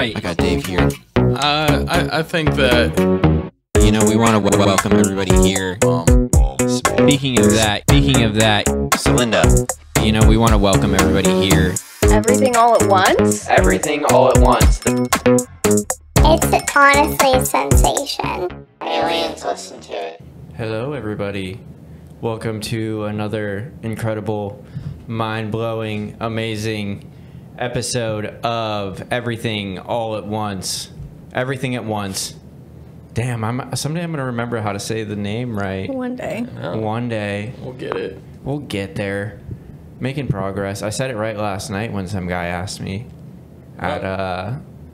right. I got Dave here. I think that We want to welcome everybody here. Speaking of that, Celinda. We want to welcome everybody here. Everything all at once? Everything all at once. It's honestly a sensation. Aliens listen to it. hello everybody. Welcome to another incredible, mind-blowing, amazing episode of Everything All at Once. Everything at Once. Damn, someday I'm gonna remember how to say the name right. One day. One day. we'll get it. We'll get there. Making progress. I said it right last night when some guy asked me at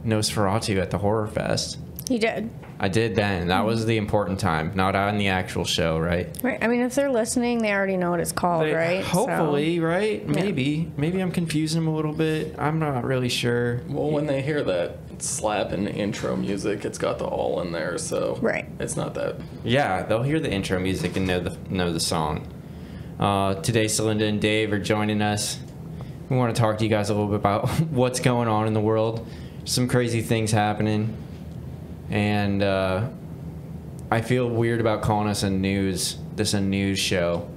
Nosferatu at the Horror Fest. You did. I did then. That was the important time, not on the actual show, right? Right. I mean, if they're listening, they already know what it's called, right? Hopefully, right? Yeah. Maybe I'm confusing them a little bit. I'm not really sure. Well, when they hear that slapping intro music, it's got the all in there, so Right. it's not that. Yeah, they'll hear the intro music and know the song. Today, Celinda and Dave are joining us. We want to talk to you guys a little bit about what's going on in the world. Some crazy things happening. And I feel weird about calling us a news show.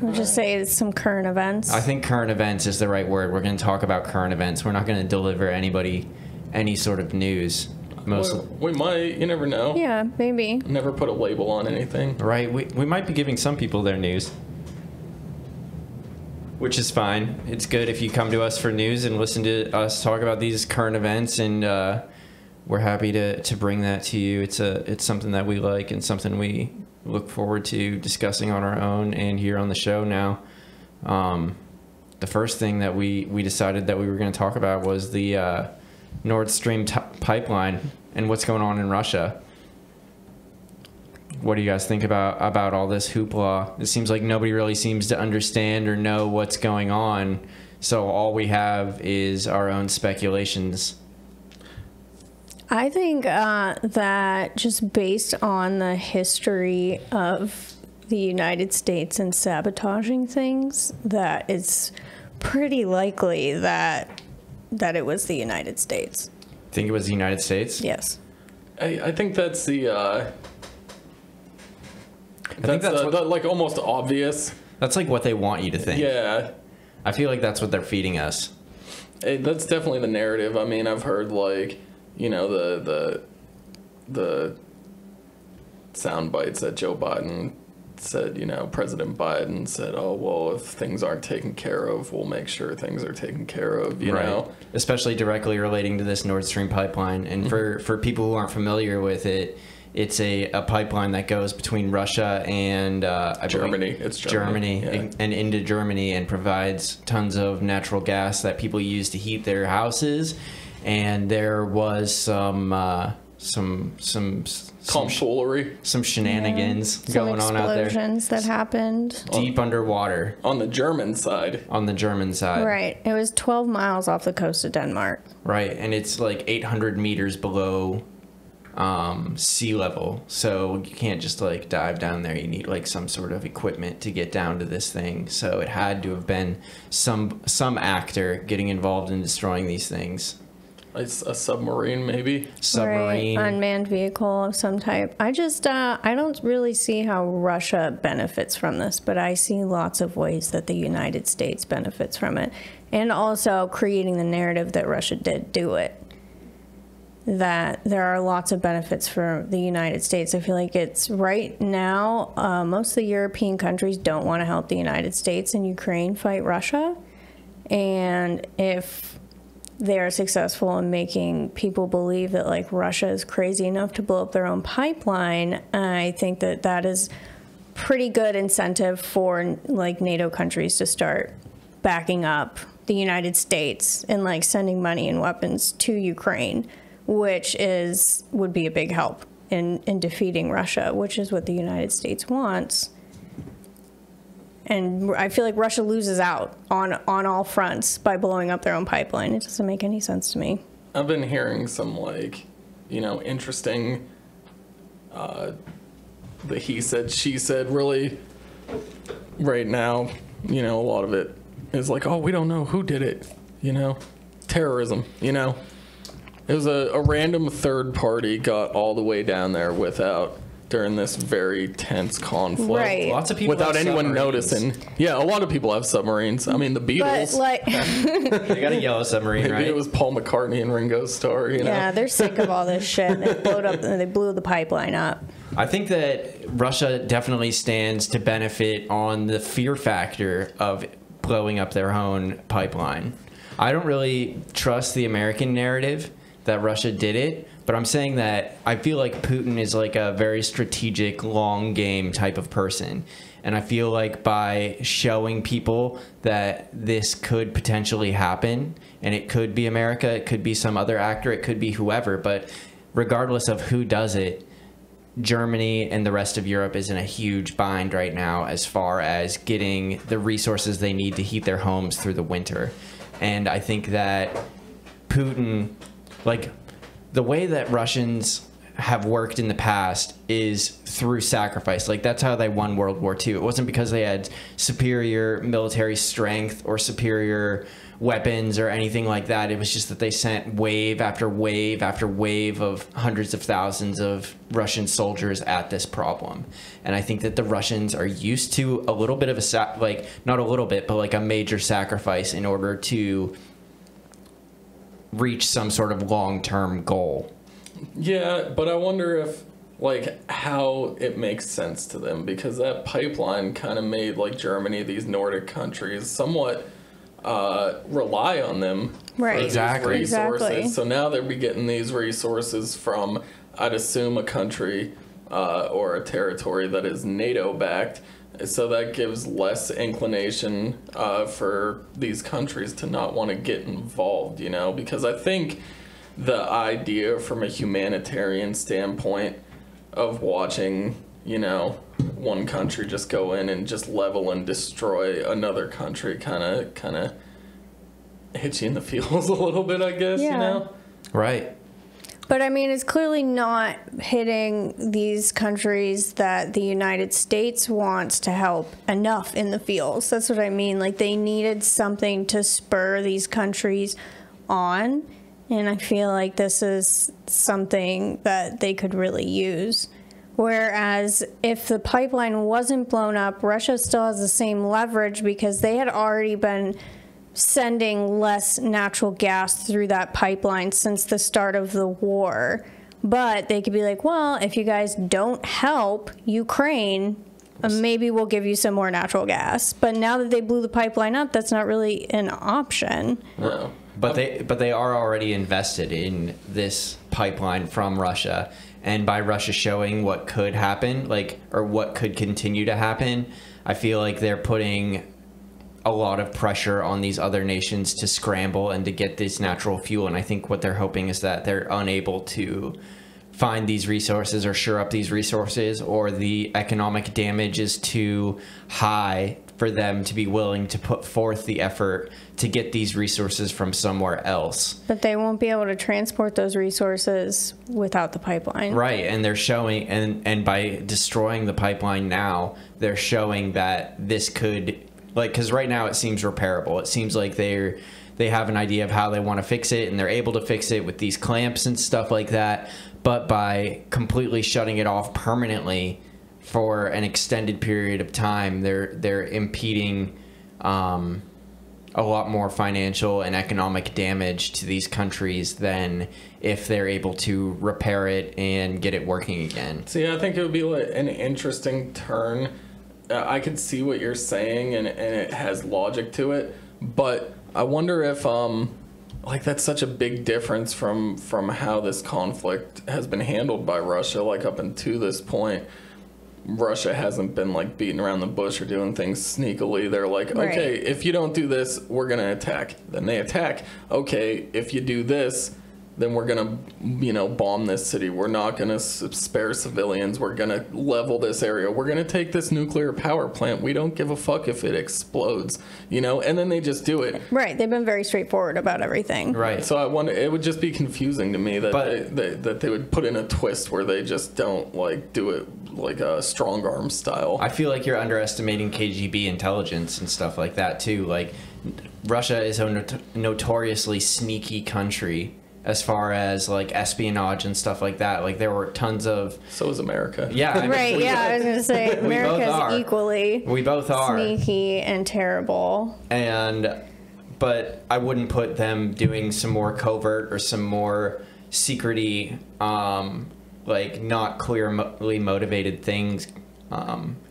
I'll just say it's some current events. I think current events is the right word. We're going to talk about current events. We're not going to deliver anybody any sort of news. Well, we might. You never know. Yeah, maybe. Never put a label on anything. Right, we might be giving some people their news, which is fine. It's good if you come to us for news and listen to us talk about these current events, and we're happy to bring that to you. It's something that we like and something we look forward to discussing on our own and here on the show now. The first thing that we decided that we were going to talk about was the Nordstream Pipeline and what's going on in Russia. What do you guys think about all this hoopla? It seems like nobody really seems to understand or know what's going on, so all we have is our own speculations. I think that just based on the history of the United States and sabotaging things, that it's pretty likely that it was the United States. Think it was the United States? Yes. I think that's the. I think that's like almost obvious. That's like what they want you to think. Yeah. I feel like that's what they're feeding us. That's definitely the narrative. I mean, I've heard like, the sound bites that Joe Biden said, President Biden said, oh, well, if things aren't taken care of, we'll make sure things are taken care of, you know? Especially directly relating to this Nord Stream pipeline. And for people who aren't familiar with it, it's a pipeline that goes between Russia and Germany. It's Germany. Yeah. And into Germany, and provides tons of natural gas that people use to heat their houses. And there was some tomfoolery, some shenanigans going on out there. Explosions that happened deep underwater on the German side. Right. It was 12 miles off the coast of Denmark. Right, and it's like 800 meters below sea level, so you can't just like dive down there. You need like some sort of equipment to get down to this thing. So it had to have been some actor getting involved in destroying these things. A submarine, maybe. Submarine, right. Unmanned vehicle of some type. I just I don't really see how Russia benefits from this, but I see lots of ways that the United States benefits from it, and also creating the narrative that Russia did do it. That there are lots of benefits for the United States. I feel like it's right now, most of the European countries don't want to help the United States and Ukraine fight Russia. And if they're successful in making people believe that like Russia is crazy enough to blow up their own pipeline, I think that is pretty good incentive for like NATO countries to start backing up the United States and like sending money and weapons to Ukraine, which would be a big help in defeating Russia, which is what the United States wants. And I feel like Russia loses out on all fronts by blowing up their own pipeline. It doesn't make any sense to me. I've been hearing some interesting the he said, she said really right now. A lot of it is like, oh, we don't know who did it. Terrorism, It was a random third party got all the way down there during this very tense conflict. Right. Lots of people Without have anyone submarines. noticing. Yeah, a lot of people have submarines. I mean, the But Beatles. like, They got a yellow submarine, Maybe right? it was Paul McCartney and Ringo Starr, you know? yeah, they're sick of all this shit. They blew the pipeline up. I think that Russia definitely stands to benefit on the fear factor of blowing up their own pipeline. I don't really trust the American narrative that Russia did it, but I'm saying that I feel like Putin is like a very strategic, long game type of person. And I feel like by showing people that this could potentially happen, and it could be America, it could be some other actor, it could be whoever, but regardless of who does it, Germany and the rest of Europe is in a huge bind right now as far as getting the resources they need to heat their homes through the winter. And I think that Putin, like, the way that Russians have worked in the past is through sacrifice. Like, that's how they won World War II. It wasn't because they had superior military strength or superior weapons or anything like that. It was just that they sent wave after wave after wave of hundreds of thousands of Russian soldiers at this problem. And I think that the Russians are used to a little bit of a, not a little bit, but like a major sacrifice in order to reach some sort of long-term goal. Yeah, but I wonder if, like, how it makes sense to them, because that pipeline kind of made, like, Germany, these Nordic countries, somewhat rely on them Right. for Exactly. these resources. Exactly. So now they'll be getting these resources from, I'd assume, a country or a territory that is NATO-backed. So that gives less inclination for these countries to not want to get involved, you know? Because I think the idea from a humanitarian standpoint of watching, you know, one country just go in and just level and destroy another country kind of hits you in the feels a little bit, I guess, Yeah. you know? Right. But I mean, it's clearly not hitting these countries that the United States wants to help enough in the feels. That's what I mean. Like, they needed something to spur these countries on. And I feel like this is something that they could really use. Whereas if the pipeline wasn't blown up, Russia still has the same leverage because they had already been sending less natural gas through that pipeline since the start of the war. But they could be like, well, if you guys don't help Ukraine, maybe we'll give you some more natural gas. But now that they blew the pipeline up, that's not really an option. No. But they are already invested in this pipeline from Russia, and by Russia showing what could happen, or what could continue to happen, I feel like they're putting a lot of pressure on these other nations to scramble and to get this natural fuel. And I think what they're hoping is that they're unable to find these resources or shore up these resources, or the economic damage is too high for them to be willing to put forth the effort to get these resources from somewhere else. But they won't be able to transport those resources without the pipeline. Right, and they're showing, and by destroying the pipeline now, they're showing that this could, because right now it seems repairable. It seems like they have an idea of how they want to fix it, and they're able to fix it with these clamps and stuff like that. But by completely shutting it off permanently for an extended period of time, they're impeding a lot more financial and economic damage to these countries than if they're able to repair it and get it working again. See, I think it would be like an interesting turn. I could see what you're saying, and it has logic to it, but I wonder if that's such a big difference from how this conflict has been handled by Russia. Like, up until this point, Russia hasn't been beating around the bush or doing things sneakily. They're like, Right. okay, if you don't do this, we're gonna attack. Then they attack. Okay, if you do this, then we're gonna, bomb this city. We're not gonna spare civilians. We're gonna level this area. We're gonna take this nuclear power plant. We don't give a fuck if it explodes, and then they just do it. Right. They've been very straightforward about everything. Right. So I wonder, it would just be confusing to me that But- they would put in a twist where they just don't do it like a strong arm style. I feel like you're underestimating KGB intelligence and stuff like that too. Russia is a notoriously sneaky country as far as like espionage and stuff like that. Like there were tons of. So is America. Yeah. I mean, Right, yeah, I was going to say, America's equally we both are sneaky and terrible. But I wouldn't put them doing some more covert or some more secrety, like not clearly motivated things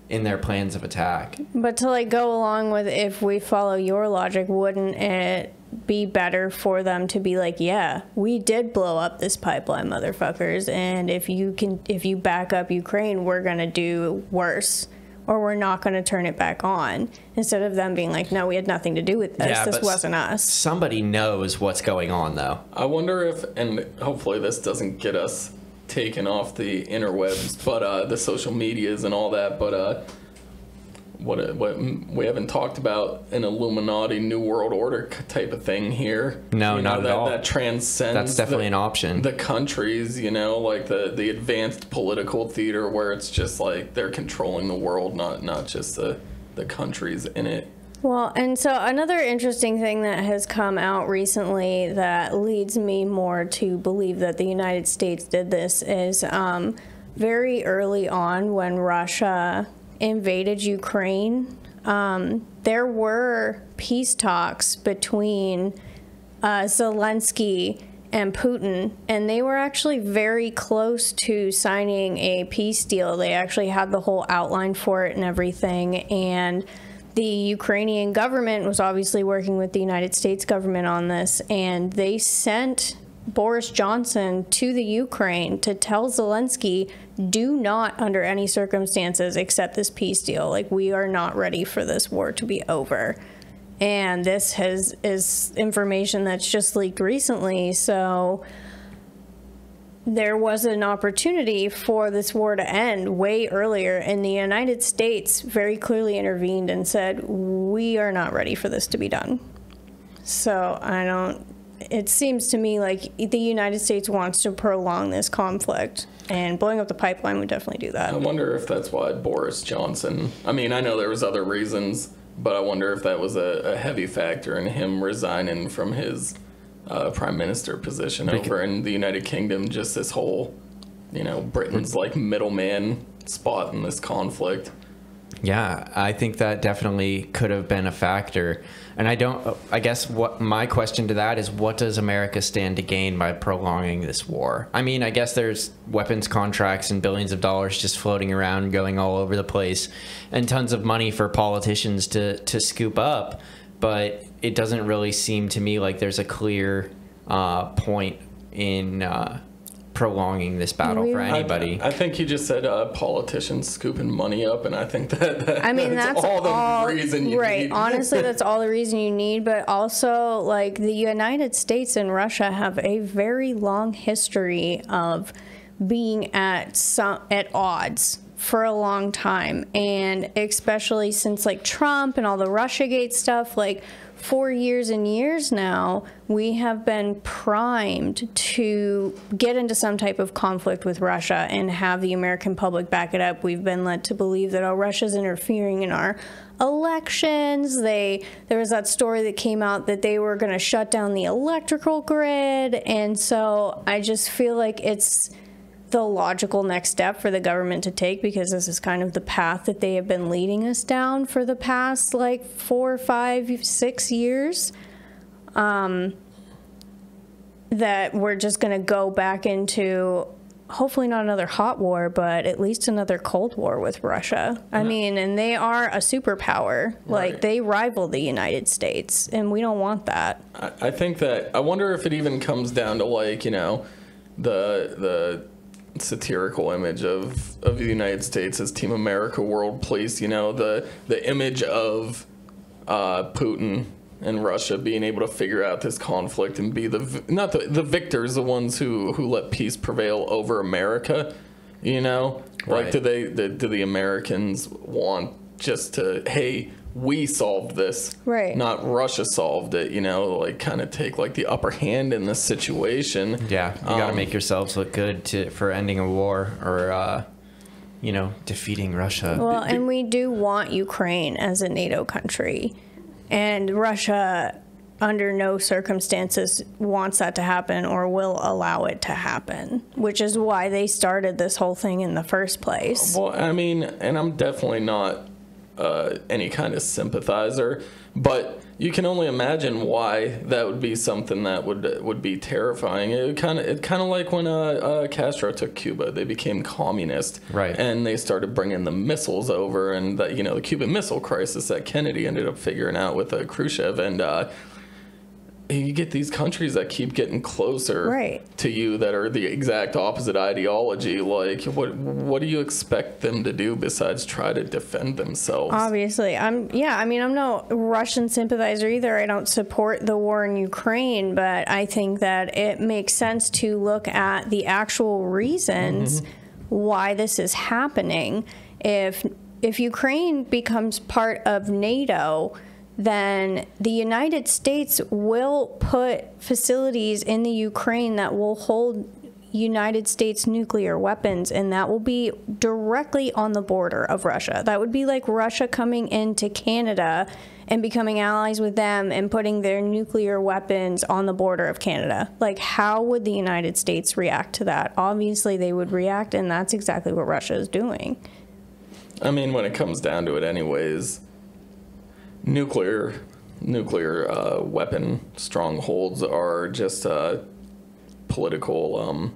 in their plans of attack. But to like go along with, if we follow your logic, wouldn't it be better for them to be like, yeah, we did blow up this pipeline, motherfuckers, and if you back up Ukraine, we're gonna do worse, or we're not gonna turn it back on, instead of them being like, no, we had nothing to do with this. Yeah, this wasn't us. Somebody knows what's going on, though. I wonder if, and hopefully this doesn't get us taken off the interwebs, but the social medias and all that, but what we haven't talked about an Illuminati New World Order type of thing here. No, not at all. That transcends. That's definitely an option. The countries, like the advanced political theater where it's just like they're controlling the world, not just the countries in it. Well, and so another interesting thing that has come out recently that leads me more to believe that the United States did this is very early on when Russia invaded Ukraine, there were peace talks between Zelensky and Putin, and they were actually very close to signing a peace deal. They actually had the whole outline for it and everything, and the Ukrainian government was obviously working with the United States government on this, and they sent Boris Johnson to the Ukraine to tell Zelensky, do not under any circumstances accept this peace deal. Like, we are not ready for this war to be over. And this is information that's just leaked recently, so there was an opportunity for this war to end way earlier, and the United States very clearly intervened and said, we are not ready for this to be done. So it seems to me like the United States wants to prolong this conflict, and blowing up the pipeline would definitely do that. I wonder if that's why Boris Johnson, I mean, I know there was other reasons, but I wonder if that was a heavy factor in him resigning from his prime minister position over in the United Kingdom. Just this whole, Britain's like middleman spot in this conflict. Yeah, I think that definitely could have been a factor. And I guess what my question to that is, what does America stand to gain by prolonging this war? I mean, I guess there's weapons contracts and billions of dollars just floating around, going all over the place, and tons of money for politicians to scoop up. But it doesn't really seem to me like there's a clear point in prolonging this battle for anybody. I think you just said politicians scooping money up, and I think that's all the reason you need. Honestly, that's all the reason you need. But also, like, the United States and Russia have a very long history of being at odds for a long time, and especially since like Trump and all the Russiagate stuff, like, for years and years now, we have been primed to get into some type of conflict with Russia and have the American public back it up. We've been led to believe that, Russia's interfering in our elections. There was that story that came out that they were going to shut down the electrical grid. And so I just feel like it's the logical next step for the government to take, because this is kind of the path that they have been leading us down for the past like 4, 5, 6 years, that we're just going to go back into, hopefully not another hot war, but at least another Cold War with Russia. I mean, and they are a superpower. Like, Right. they rival the United States, and we don't want that. I think that, I wonder if it even comes down to, like, the satirical image of the United States as Team America World Police, the image of Putin and Russia being able to figure out this conflict and be the victors, the ones who let peace prevail over America, Right. Like, do the Americans want just to, hey, we solved this, Right? not Russia solved it, like, kind of take like the upper hand in this situation. Yeah, you got to make yourselves look good for ending a war or, defeating Russia. Well, and we do want Ukraine as a NATO country. And Russia under no circumstances wants that to happen or will allow it to happen, which is why they started this whole thing in the first place. Well, I mean, and I'm definitely not any kind of sympathizer, but you can only imagine why that would be something that would be terrifying. It kind of like when Castro took Cuba, they became communist, right? And they started bringing the missiles over, and that, you know, the Cuban Missile Crisis that Kennedy ended up figuring out with Khrushchev, and you get these countries that keep getting closer to you that are the exact opposite ideology. Like, what do you expect them to do besides try to defend themselves? Obviously, I'm no Russian sympathizer either. I don't support the war in Ukraine, but I think that it makes sense to look at the actual reasons why this is happening. If Ukraine becomes part of NATO, then the United States will put facilities in the Ukraine that will hold United States nuclear weapons, and that will be directly on the border of Russia. That would be like Russia coming into Canada and becoming allies with them and putting their nuclear weapons on the border of Canada. Like, how would the United States react to that? Obviously, they would react, and that's exactly what Russia is doing. I mean, when it comes down to it anyways, nuclear weapon strongholds are just political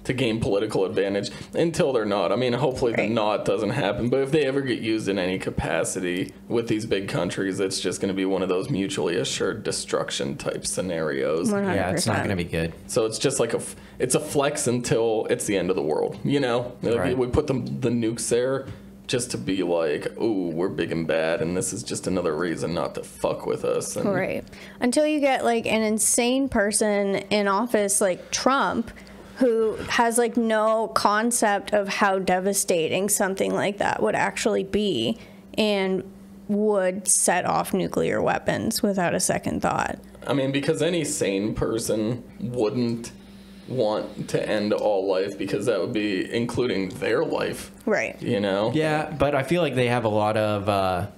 to gain political advantage until they're not. I mean, hopefully the not doesn't happen, but if they ever get used in any capacity with these big countries, it's just going to be one of those mutually assured destruction type scenarios. 100%. Yeah, it's not going to be good. So it's just like it's a flex until it's the end of the world, you know? Right. We put the nukes there just to be like, ooh, we're big and bad, and this is just another reason not to fuck with us. And right. Until you get like an insane person in office like Trump, who has like no concept of how devastating something like that would actually be and would set off nuclear weapons without a second thought. I mean, because any sane person wouldn't want to end all life, because that would be including their life. Right. You know? Yeah, but I feel like they have a lot of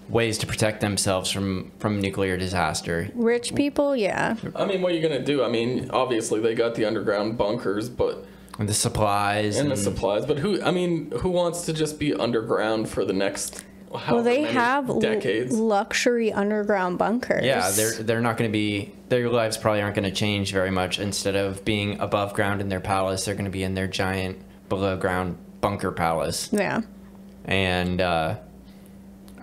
ways to protect themselves from nuclear disaster. Rich people, yeah. I mean, what are you going to do? I mean, obviously they got the underground bunkers, but... And the supplies. And the supplies. But who wants to just be underground for the next... Well, they have decades. Luxury underground bunkers. Yeah, they're not going to be, their lives probably aren't going to change very much. Instead of being above ground in their palace, they're going to be in their giant below ground bunker palace. Yeah. And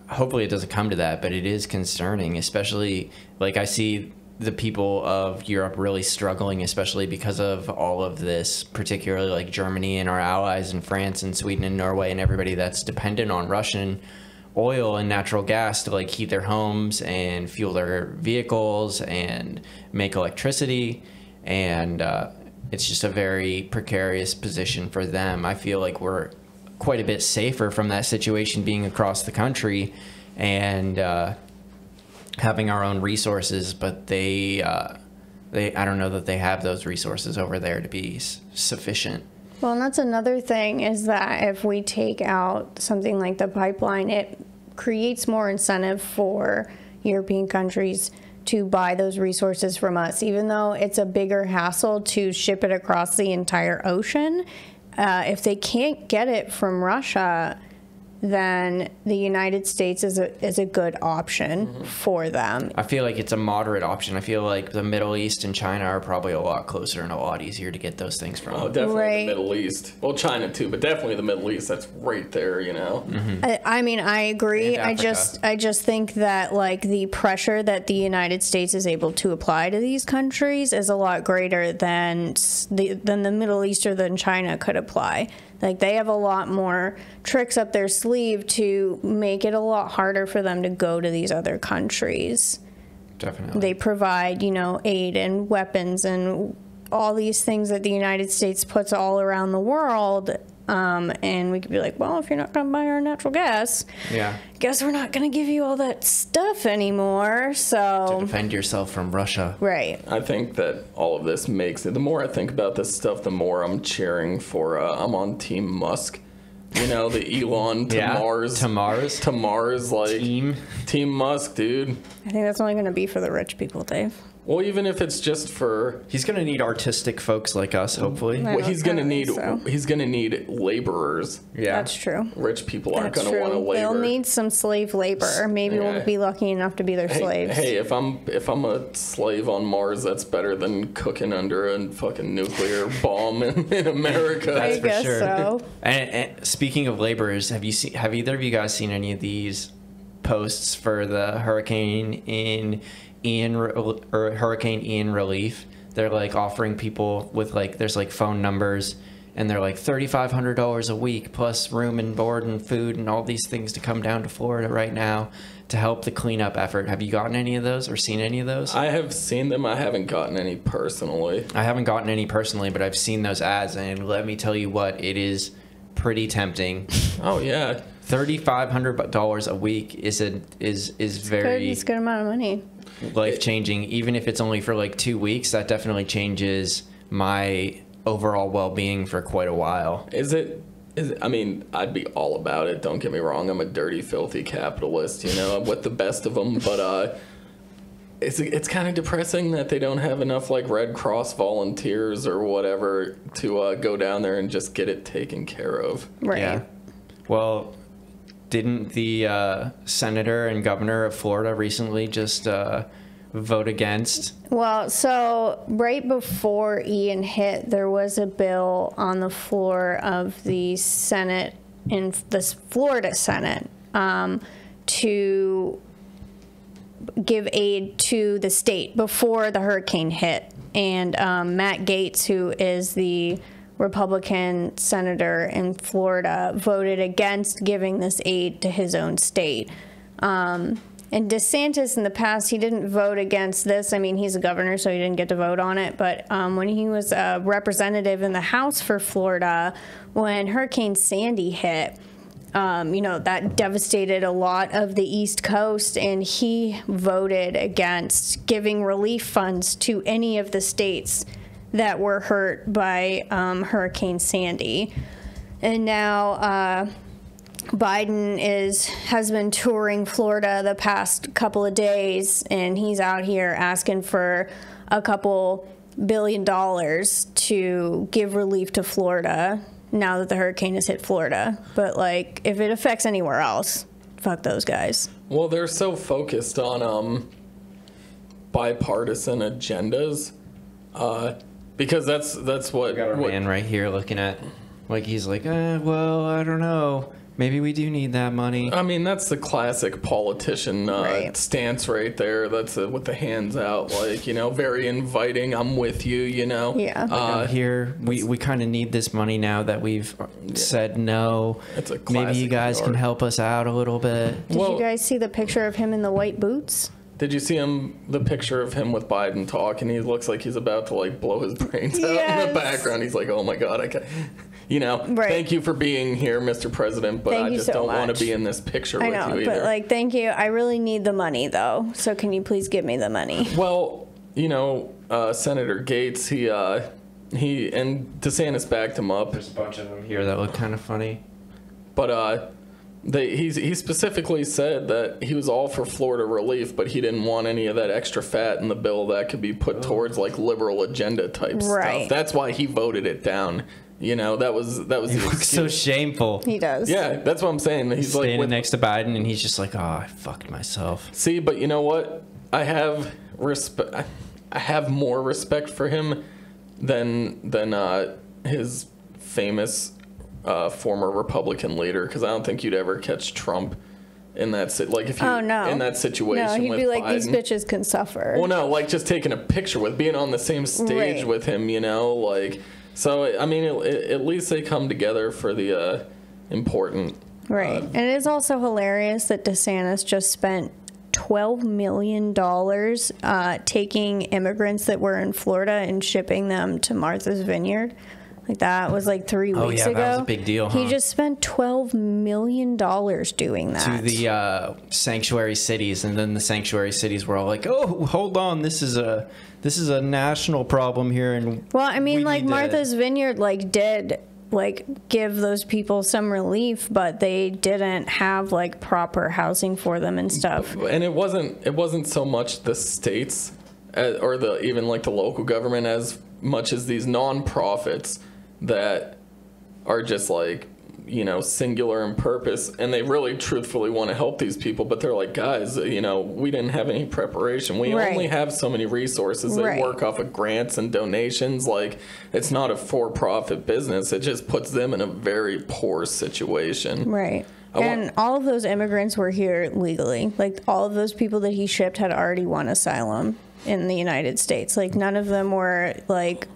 hopefully it doesn't come to that, but it is concerning, especially like I see the people of Europe really struggling, especially because of all of this, particularly like Germany and our allies and France and Sweden and Norway and everybody that's dependent on Russian oil and natural gas to like heat their homes and fuel their vehicles and make electricity, and it's just a very precarious position for them. I feel like we're quite a bit safer from that situation being across the country and having our own resources, but they I don't know that they have those resources over there to be sufficient. Well, and that's another thing, is that if we take out something like the pipeline, it creates more incentive for European countries to buy those resources from us, even though it's a bigger hassle to ship it across the entire ocean. If they can't get it from Russia, then the United States is a good option for them. I feel like it's a moderate option. I feel like the Middle East and China are probably a lot closer and a lot easier to get those things from. Oh, definitely Right. the Middle East. Well, China too, but definitely the Middle East. That's right there, you know. I mean, I agree. And I just think that like the pressure that the United States is able to apply to these countries is a lot greater than the Middle East or than China could apply. Like, they have a lot more tricks up their sleeve to make it a lot harder for them to go to these other countries. Definitely. They provide, aid and weapons and all these things that the United States puts all around the world. And we could be like, well, if you're not going to buy our natural gas, guess we're not going to give you all that stuff anymore. So to defend yourself from Russia. Right. I think that all of this makes it. The more I think about this stuff, the more I'm cheering for. I'm on Team Musk You know, the Elon to Mars. To Mars, like Team Musk, dude. I think that's only going to be for the rich people, Dave. Well, even if it's just for, he's gonna need artistic folks like us, hopefully. well, he's gonna need laborers. Yeah, that's true. Rich people aren't That's gonna want to true. labor. They'll need some slave labor. Maybe we'll be lucky enough to be their slaves. Hey, if I'm a slave on Mars, that's better than cooking under a fucking nuclear bomb in America. That's I for guess sure. so. And speaking of laborers, have either of you guys seen any of these posts for the Hurricane Ian relief? They're like offering people with like, there's like phone numbers, and they're like $3,500 a week plus room and board and food and all these things to come down to Florida right now to help the cleanup effort. Have you gotten any of those or seen any of those? I have seen them. I haven't gotten any personally. I haven't gotten any personally, but I've seen those ads, and let me tell you what, it is pretty tempting. Oh yeah, $3,500 a week is very It's a good amount of money. life-changing. Even if it's only for like 2 weeks, that definitely changes my overall well-being for quite a while. Is it? I mean, I'd be all about it. Don't get me wrong. I'm a dirty, filthy capitalist. You know, I'm with the best of them. But it's kind of depressing that they don't have enough like Red Cross volunteers or whatever to go down there and just get it taken care of. Right. Yeah. Well, didn't the senator and governor of Florida recently just vote against? Well, so right before Ian hit, there was a bill on the floor of the Senate, in the Florida Senate, to give aid to the state before the hurricane hit. And Matt Gaetz, who is the Republican senator in Florida, voted against giving this aid to his own state. And DeSantis in the past, he didn't vote against this. I mean, he's a governor, so he didn't get to vote on it. But when he was a representative in the House for Florida, when Hurricane Sandy hit, that devastated a lot of the East Coast, and he voted against giving relief funds to any of the states that were hurt by Hurricane Sandy. And now Biden has been touring Florida the past couple of days, and he's out here asking for a couple $1 billion to give relief to Florida now that the hurricane has hit Florida. But like, if it affects anywhere else, fuck those guys. Well, they're so focused on bipartisan agendas, because that's what. Got our man right here looking at, like, he's like, well, I don't know. Maybe we do need that money. I mean, that's the classic politician stance right there. That's with the hands out, like, very inviting. I'm with you, Yeah. Here, we kind of need this money now that we've said no. It's a Maybe you guys can help us out a little bit. Did you guys see the picture of him in the white boots? Did you see the picture of him with Biden talking? He looks like he's about to like blow his brains out in the background. He's like, oh my God, I can't. Thank you for being here, Mr. President, but I just don't want to be in this picture with you either. But like, thank you. I really need the money though. So can you please give me the money? Well, Senator Gaetz, he and DeSantis backed him up. There's a bunch of them here that look kind of funny. But he specifically said that he was all for Florida relief, but he didn't want any of that extra fat in the bill that could be put towards like liberal agenda type stuff. That's why he voted it down. That was. He looks so shameful. He does. Yeah, that's what I'm saying. He's standing like next to Biden, and he's just like, "Oh, I fucked myself." See, but you know what? I have more respect for him than his famous former Republican leader, because I don't think you'd ever catch Trump in that in that situation. No, he'd with be like, Biden. these bitches can suffer. Well, no, like just taking a picture with, being on the same stage with him, like. So I mean, at least they come together for the important. Right, and it is also hilarious that DeSantis just spent $12 million taking immigrants that were in Florida and shipping them to Martha's Vineyard. Like, that was like 3 weeks ago. That was a big deal, He just spent $12 million doing that. To the sanctuary cities, and then the sanctuary cities were all like, oh, hold on, this is a national problem here. And well, I mean, like, Martha's Vineyard, like, did like give those people some relief, but they didn't have like proper housing for them and stuff. And it wasn't so much the states or the even like the local government as much as these nonprofits that are just like, you know, singular in purpose, and they really truthfully want to help these people, but they're like, guys, you know, we didn't have any preparation. We only have so many resources. They work off of grants and donations. Like, it's not a for-profit business. It just puts them in a very poor situation. Right. And all of those immigrants were here legally. Like, all of those people that he shipped had already won asylum in the United States. Like, none of them were, like,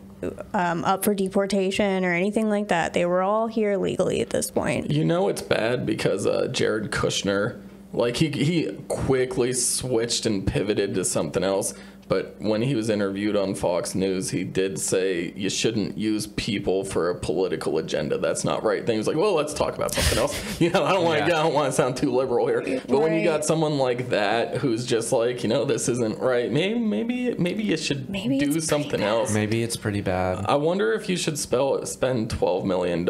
up for deportation or anything like that. They were all here legally at this point. You know it's bad because Jared Kushner, like, he quickly switched and pivoted to something else. But when he was interviewed on Fox News, he did say you shouldn't use people for a political agenda. That's not right. Then he was like, well, let's talk about something else. You know, I don't want to sound too liberal here. But when you got someone like that who's just like, you know, this isn't right. Maybe you should do something else. Maybe it's pretty bad. I wonder if you should spend $12 million.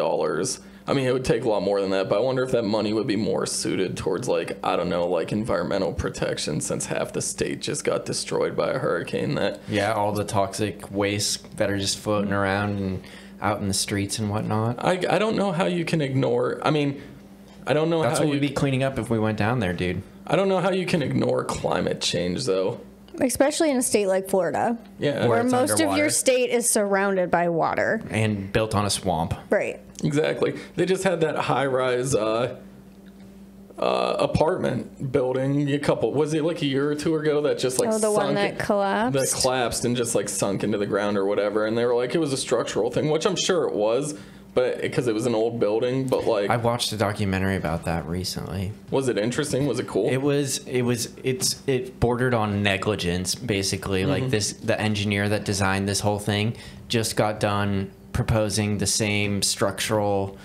I mean, it would take a lot more than that, but I wonder if that money would be more suited towards, like, I don't know, like environmental protection, since half the state just got destroyed by a hurricane. Yeah, all the toxic waste that are just floating around and out in the streets and whatnot. I don't know how you can ignore. I mean, I don't know That's how what we'd be cleaning up if we went down there, dude. I don't know how you can ignore climate change, though. Especially in a state like Florida. Yeah. Where it's most underwater. of your state is surrounded by water. And built on a swamp. Right. Exactly. They just had that high-rise apartment building was it like a year or two ago that just like the one that collapsed? That collapsed and just like sunk into the ground or whatever. And they were like, it was a structural thing, which I'm sure it was, but because it was an old building. But like, I watched a documentary about that recently. Was it interesting? Was it cool? It bordered on negligence, basically. Like the engineer that designed this whole thing just got done proposing the same structural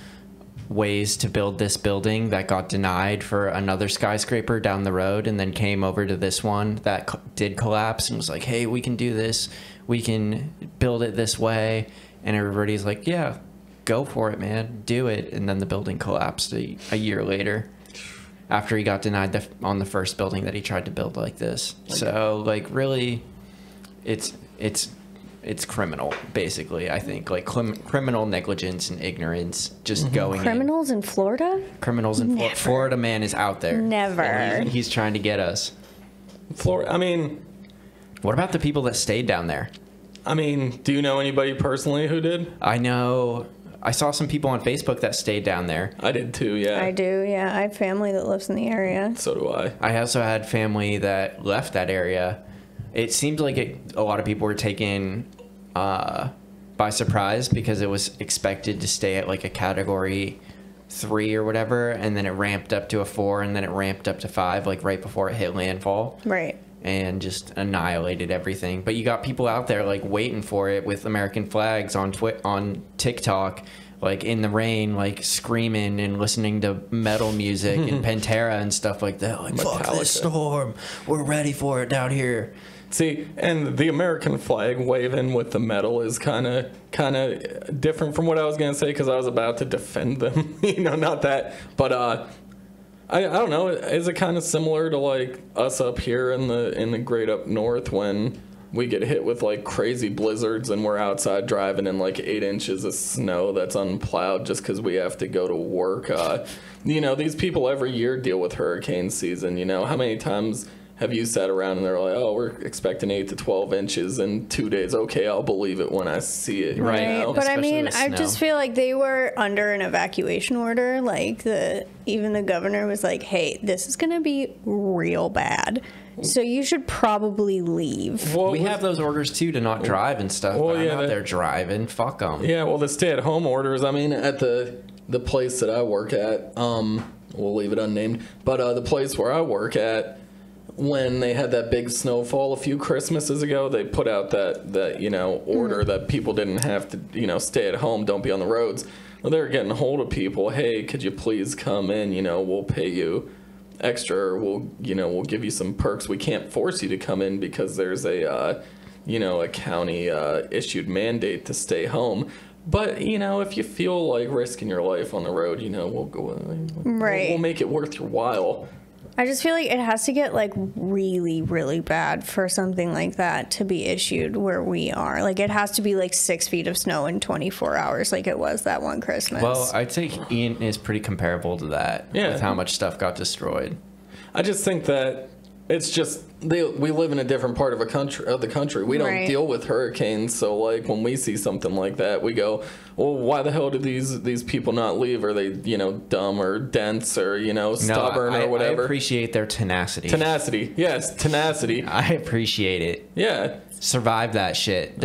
ways to build this building that got denied for another skyscraper down the road, and then came over to this one that did collapse and was like, hey, we can do this, we can build it this way. And everybody's like, yeah, go for it, man, do it. And then the building collapsed a year later after he got denied on the first building that he tried to build like this. So like, really, it's criminal, basically. I think like criminal negligence and ignorance just going Criminals in Florida? Criminals in Florida. Florida man is out there. Never. And he's trying to get us. Florida. I mean, what about the people that stayed down there? I mean, do you know anybody personally who did? I saw some people on Facebook that stayed down there. I did too, yeah. I do, yeah. I have family that lives in the area. So do I. I also had family that left that area. It seemed like a lot of people were taken by surprise because it was expected to stay at like a category 3 or whatever, and then it ramped up to a 4, and then it ramped up to 5 like right before it hit landfall. Right. And just annihilated everything. But you got people out there like waiting for it with American flags on TikTok, like in the rain, like screaming and listening to metal music and Pantera and stuff like that. Like, fuck this storm, we're ready for it down here. See, and the American flag waving with the metal is kind of different from what I was gonna say, because I was about to defend them. You know, not that, but I don't know. Is it kind of similar to like us up here in the great up north when we get hit with like crazy blizzards and we're outside driving in like 8 inches of snow that's unplowed just because we have to go to work? You know, these people every year deal with hurricane season. You know, how many times have you sat around and they're like, oh, we're expecting 8 to 12 inches in 2 days. Okay, I'll believe it when I see it. Right. You know? But Especially I mean, with I snow. just feel like they were under an evacuation order. Like even the governor was like, hey, this is going to be real bad. So you should probably leave. Well, We have those orders too to not drive and stuff. Well, but yeah, I'm out there driving. Fuck them. Yeah, well, the stay-at-home orders, I mean, at the place that I work at, we'll leave it unnamed, but the place where I work at, when they had that big snowfall a few Christmases ago, they put out that you know, order that people didn't have to, you know, stay at home, don't be on the roads. Well, they were getting a hold of people. Hey, could you please come in? You know, we'll pay you extra, or we'll give you some perks. We can't force you to come in because there's a county issued mandate to stay home. But, you know, if you feel like risking your life on the road, you know, we'll go. Right. We'll make it worth your while. I just feel like it has to get like really, really bad for something like that to be issued where we are. Like it has to be like 6 feet of snow in 24 hours, like it was that one Christmas. Well, I'd say Ian is pretty comparable to that. Yeah. With how much stuff got destroyed. I just think that it's just we live in a different part of the country. We don't Right. deal with hurricanes, so like when we see something like that, we go, "Well, why the hell do these people not leave? Are they, you know, dumb or dense or, you know, stubborn or whatever?" I appreciate their tenacity. Tenacity, yes, tenacity. I appreciate it. Yeah, Survive that shit.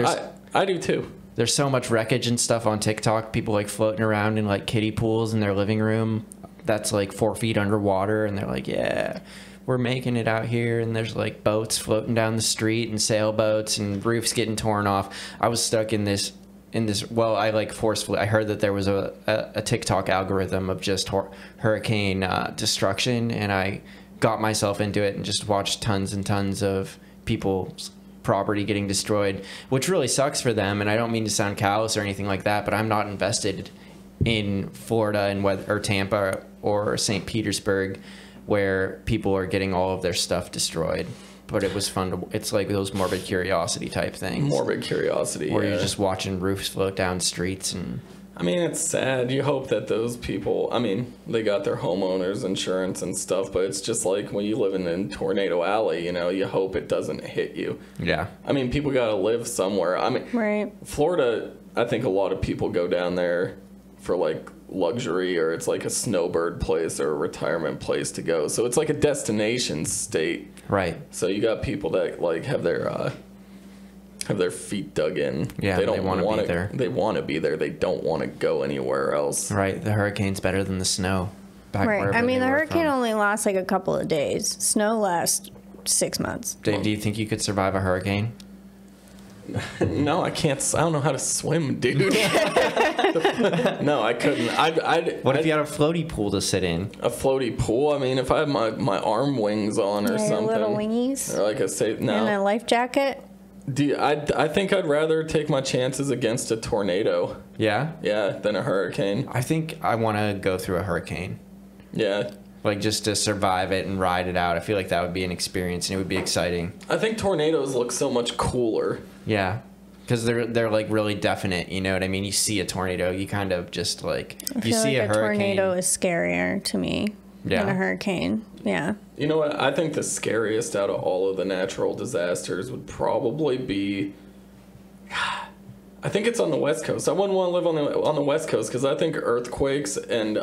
I do too. There's so much wreckage and stuff on TikTok. People like floating around in like kiddie pools in their living room. That's like 4 feet underwater, and they're like, "Yeah, we're making it out here." And there's like boats floating down the street and sailboats and roofs getting torn off. I was stuck in this. Well, I like forcefully. I heard that there was a TikTok algorithm of just hurricane destruction, and I got myself into it and just watched tons and tons of people's property getting destroyed, which really sucks for them. And I don't mean to sound callous or anything like that, but I'm not invested in Florida and or Tampa or St. Petersburg, where people are getting all of their stuff destroyed. But it was fun to. It's like those morbid curiosity type things. Morbid curiosity. Where yeah. you're just watching roofs float down streets and. I mean, it's sad. You hope that those people, I mean, they got their homeowners insurance and stuff, but it's just like when you live in Tornado Alley, you know, you hope it doesn't hit you. Yeah. I mean, people got to live somewhere. I mean, Right. Florida, I think a lot of people go down there for like luxury, or it's like a snowbird place or a retirement place to go. So it's like a destination state. Right. So you got people that like have their feet dug in. Yeah, they don't they wanna want be there. They want to be there. They don't want to go anywhere else. Right. The hurricane's better than the snow. Back Right. wherever I mean, they the were hurricane from. only lasts like a couple of days. Snow lasts 6 months. Dave, do you think you could survive a hurricane? No, I can't. I don't know how to swim, dude. No, I couldn't. What if you had a floaty pool to sit in? a floaty pool? I mean, if I had my arm wings on or Yeah, your something, little wingies. or like I say, And no. a life jacket. I think I'd rather take my chances against a tornado, Yeah. than a hurricane. I think I want to go through a hurricane. Yeah, Like just to survive it and ride it out. I feel like that would be an experience and it would be exciting. I think tornadoes look so much cooler. Yeah. Because they're like really definite, you know what I mean? You see a tornado, you kind of just like I you feel see like a hurricane. tornado is scarier to me than a hurricane. Yeah. You know what? I think the scariest out of all of the natural disasters would probably be. I think it's on the West Coast. I wouldn't want to live on the West Coast because I think earthquakes and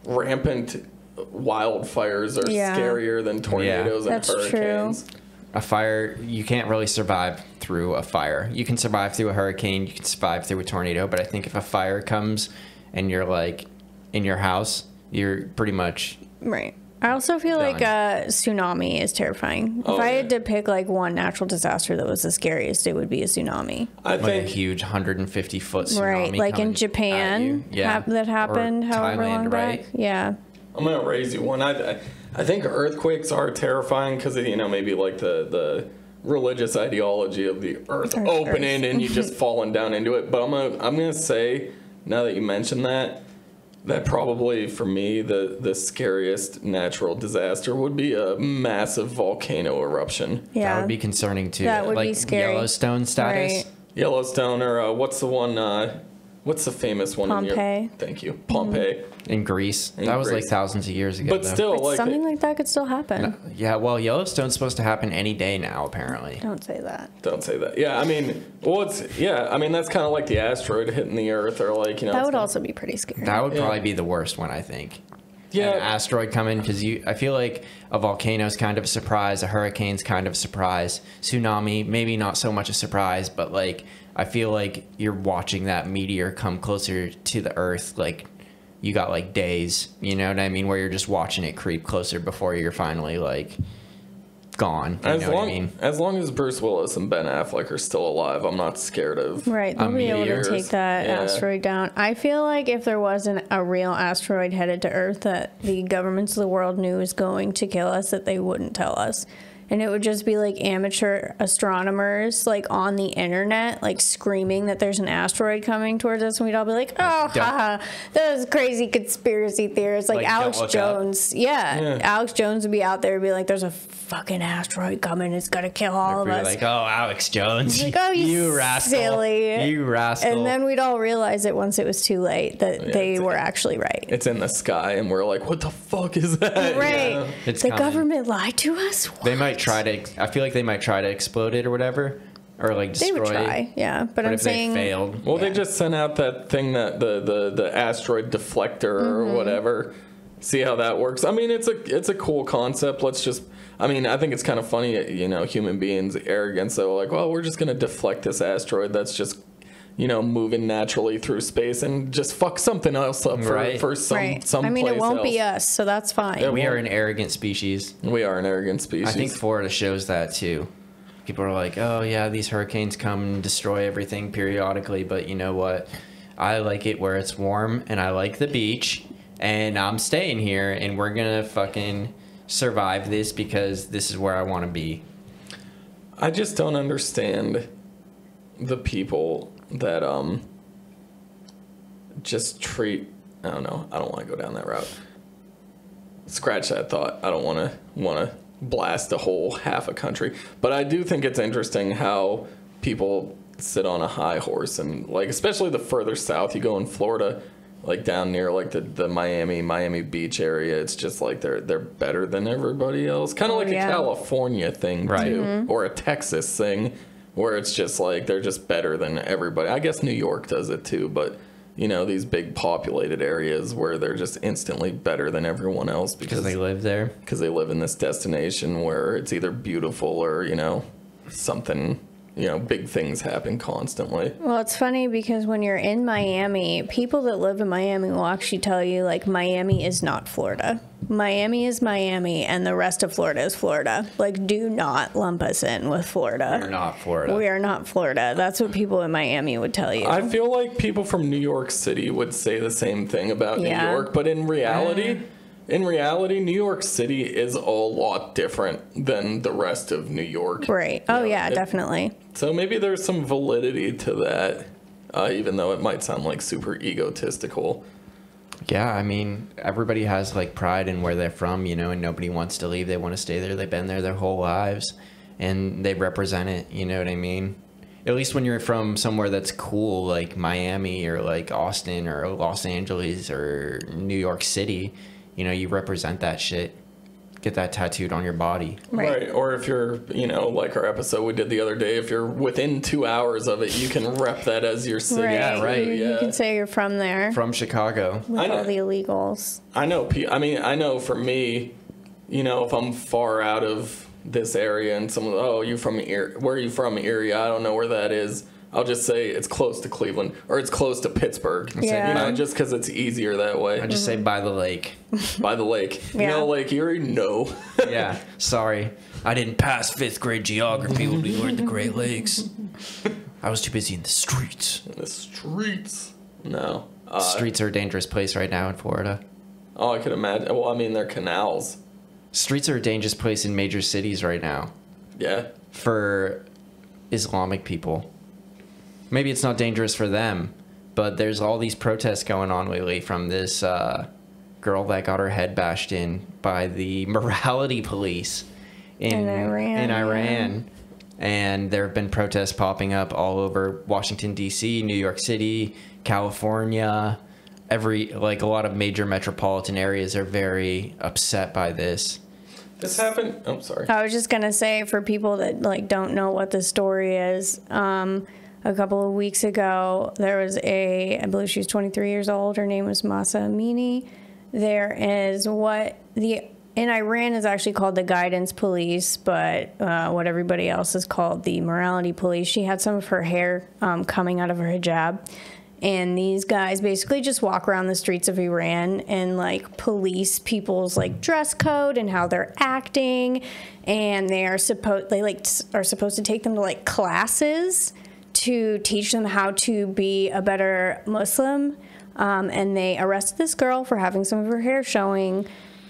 rampant wildfires are scarier than tornadoes and That's hurricanes. true. A fire, you can't really survive through a fire. You can survive through a hurricane, you can survive through a tornado, but I think if a fire comes and you're like in your house, you're pretty much Right. I also feel like Done. tsunami is terrifying. Oh, if I yeah. had to pick like one natural disaster that was the scariest, it would be a tsunami. I like a think huge 150-foot tsunami. Right. Like coming in at Japan, you. Yeah. that happened Or however Thailand, long right? back. Yeah. I'm gonna raise you one. I think earthquakes are terrifying because maybe like the religious ideology of the earth opening and you just falling down into it. But I'm gonna say, now that you mention that probably for me the scariest natural disaster would be a massive volcano eruption. Yeah. That would be concerning too. That would like be scary. Yellowstone status. Right. Yellowstone, or what's the one? What's the famous one? Pompeii. Thank you, Pompeii. In Greece. In that was like Greece. thousands of years ago. But though. still, But like something like that could still happen. Yeah, well, Yellowstone's supposed to happen any day now, apparently. Don't say that. don't say that. Yeah, I mean, that's kind of like the asteroid hitting the Earth, or like That it's would kinda- also be pretty scary. That would Yeah. probably be the worst one, I think. Yeah. An asteroid coming, because I feel like a volcano's kind of a surprise, a hurricane's kind of a surprise, tsunami maybe not so much a surprise, but like I feel like you're watching that meteor come closer to the Earth, like you got like days, you know what I mean, where you're just watching it creep closer before you're finally like gone. You know what I mean? As long as Bruce Willis and Ben Affleck are still alive, I'm not scared of. Right, they'll be able to meteors. take that Yeah. asteroid down. I feel like if there wasn't a real asteroid headed to Earth that the governments of the world knew was going to kill us, that they wouldn't tell us. and it would just be like amateur astronomers like on the internet like screaming that there's an asteroid coming towards us, and we'd all be like, oh, haha, those crazy conspiracy theorists like Alex Jones. Yeah, Alex Jones would be out there and be like, there's a fucking asteroid coming, it's gonna kill all of us. Like, oh, Alex Jones, like, oh, you rascal, silly, you rascal. And then we'd all realize it once it was too late that they were actually right. It's in the sky, and we're like, what the fuck is that? Right. Yeah. It's the coming. government lied to us? What? They might try to. I feel like they might try to explode it or whatever, or like destroy. They would try, yeah. But I'm if saying they failed. Well, they just sent out that thing that the asteroid deflector or whatever. See how that works. I mean, it's a cool concept. Let's just. I mean, I think it's kind of funny, human beings' arrogance. So like, well, we're just gonna deflect this asteroid that's just, moving naturally through space and just fuck something else up for some. I mean, it won't else. be us, so that's fine. We are an arrogant species. We are an arrogant species. I think Florida shows that too. People are like, oh yeah, these hurricanes come and destroy everything periodically, but you know what? I like it where it's warm, and I like the beach, and I'm staying here, and we're gonna fucking survive this because this is where I want to be. I just don't understand the people that just treat. I don't know. I don't want to go down that route. Scratch that thought. I don't want to blast a whole half a country, but I do think it's interesting how people sit on a high horse, and like especially the further south you go in Florida, like down near like the Miami Beach area, it's just like they're better than everybody else, kind of like a California thing too, or a Texas thing, where it's just like they're just better than everybody. I guess New York does it too, but these big populated areas where they're just instantly better than everyone else because they live there, because they live in this destination where it's either beautiful or something. Big things happen constantly. Well, it's funny because when you're in Miami, people that live in Miami will actually tell you, like, Miami is not Florida. Miami is Miami, and the rest of Florida is Florida. Like, do not lump us in with Florida. We're not Florida. We are not Florida. That's what people in Miami would tell you. I feel like people from New York City would say the same thing about New York, but in reality... New York City is a lot different than the rest of New York. Right. Oh, yeah, definitely. So maybe there's some validity to that, even though it might sound like super egotistical. Yeah, I mean, everybody has like pride in where they're from, and nobody wants to leave. They want to stay there. They've been there their whole lives, and they represent it. You know what I mean? At least when you're from somewhere that's cool, like Miami or like Austin or Los Angeles or New York City. You represent that shit. Get that tattooed on your body. Right. Or if you're, like our episode we did the other day, if you're within 2 hours of it, you can rep that as your city. Right. Yeah, right. You can say you're from there. From Chicago. With all the illegals. I know for me, if I'm far out of this area and someone, you from Erie, where are you from, Erie? I don't know where that is. I'll just say it's close to Cleveland or it's close to Pittsburgh. Yeah. Just because it's easier that way. I just say by the lake. By the lake. Yeah. Lake Erie? No. Yeah. Sorry. I didn't pass 5th grade geography when we learned the Great Lakes. I was too busy in the streets. In the streets? No. Streets are a dangerous place right now in Florida. Oh, I could imagine. Well, they're canals. Streets are a dangerous place in major cities right now. Yeah. For Islamic people. Maybe it's not dangerous for them, but there's all these protests going on lately from this girl that got her head bashed in by the morality police in Iran. And there have been protests popping up all over Washington, D.C., New York City, California. A lot of major metropolitan areas are very upset by this. This happened. Oh, sorry. I was just going to say, for people that don't know what the story is, a couple of weeks ago, there was I believe she was 23 years old. Her name was Masa Amini. There is in Iran is actually called the guidance police, but what everybody else is called the morality police. She had some of her hair coming out of her hijab. And these guys basically just walk around the streets of Iran and police people's dress code and how they're acting. And they are supposed to take them to classes to teach them how to be a better Muslim. And they arrested this girl for having some of her hair showing.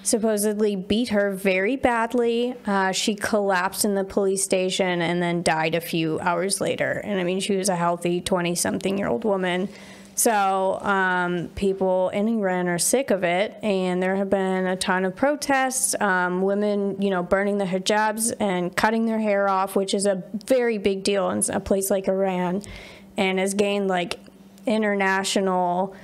supposedly beat her very badly. She collapsed in the police station and then died a few hours later. And I mean, she was a healthy 20-something-year-old woman. So people in Iran are sick of it, and there have been a ton of protests, women, you know, burning their hijabs and cutting their hair off, which is a very big deal in a place like Iran, and has gained like international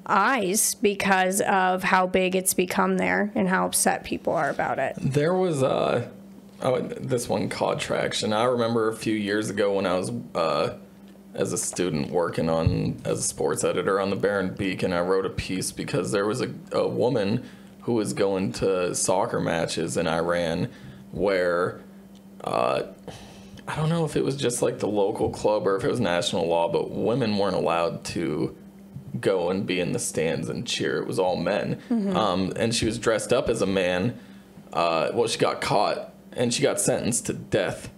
eyes because of how big it's become there and how upset people are about it. There was this one caught traction. I remember a few years ago when I was as a student working as a sports editor on the Bear and Beacon, I wrote a piece because there was a woman who was going to soccer matches in Iran where I don't know if it was just like the local club or if it was national law, but women weren't allowed to go and be in the stands and cheer. It was all men. And she was dressed up as a man. Well, she got caught and she got sentenced to death.